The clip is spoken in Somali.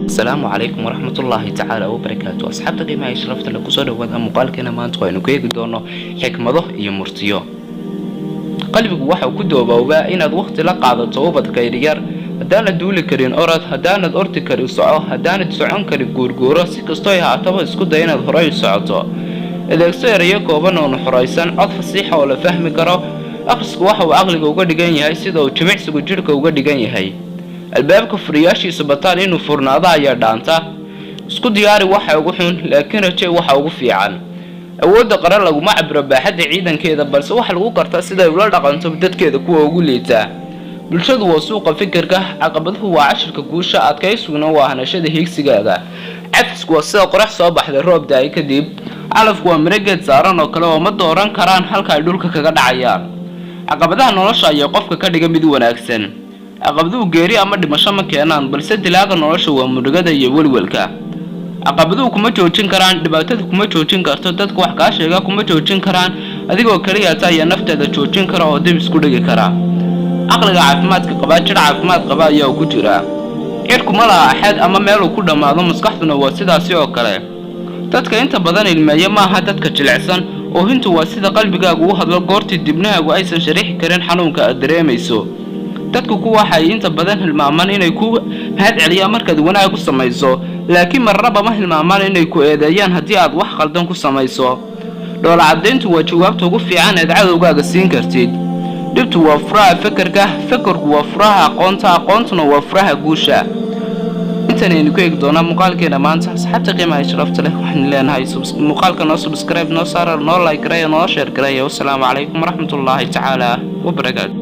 السلام عليكم ورحمة الله تعالى وبركاته. أصحاب قيمة شرفت لكم صار وهذا مقال كنا ما أنتوا إنه كي قدرنا حكمة يمرتيا قلبك واحد وكده وباء إن الوقت لقى على صعوبة كيريار هدانا دول كرين أرد هدانا أرد كري صعوه هدانا سعون كري جورجورا سكستوي هعتبر سكود هنا الهراي صعوته إذا صار يكوبنا ونحرايسان أطفى الصيحة ولا فهم كرا أخص واحد وعقلك وقد جاني هاي سيدا وجمع سجودك وقد جاني هاي albaabka furiyaashiisa bataan inuu furnaado ayaa dhaanta isku diyaari waxa ugu xun laakiin rajay waxa ugu fiican awoodda qaran lagu ma cabiro baaxadda ciidankeeda balse waxa lagu qartaa sida ay ula dhaqanto dadkeeda kuwa ugu liita bulshadu waa suuqa fikirka caqabaduhu waa cashirka guusha adkaysugna waa hanashada higsigaaga cafisku waa sida qorax soo baxday roob daay kadib calafku waa mirageed saaran oo kale oo ma dooran karaan halka ay dhulka kaga dhacayaan caqabadaha nolosha ayaa qofka ka dhiga mid wanaagsan caqabaduhu geeri ama dhimasho ma keenaan balse dilaaga nolosha waa murugada iyo walwalka caqabaduhu kuma joojin karaan dhibaatada kuma joojin karto dadku wax ka sheega kuma joojin karaan adigoo kaliya taaya nafteeda joojin kara oo dib isku dhigi kara aqliga caafimaadka qaba jir caafimaad qaba ayaa ku jira cirku ma laha axad ama meel uu ku dhamaado maskaxduna waa sidaas oo kale dadka inta badan ilmeeya ma aha dadka jilicsan oo hintu waa sida qalbigaagu u hadlo goortii dibnahaagu aysan sharaxi karin xanuunka aad dareemayso dadku ku waxay inta badan hilmaamaan inay ku mahad celiyaan markaad wanaag ku samayso laakiin marnaba ma hilmaamaan inay ku eedeeyaan haddii aad wax qaldan ku samayso dhoola cadeyntu waa jawaabta ugu fiican ee cadowgaaga siin kartid dhibtu waa furaha fikirka fikirku waa furaha aqoonta aqoontuna waa furaha guusha intaanaynu ku eegi doonaa muuqaalkeena maanta asxaabta qiimaha sharafta leh waxaan leenahay muuqaalka noo subscribe noo saar noo like gareeyo noo share gareeyo. Wassalaamu calaykum waraxmatullaahi tacaala wabarakaatuh.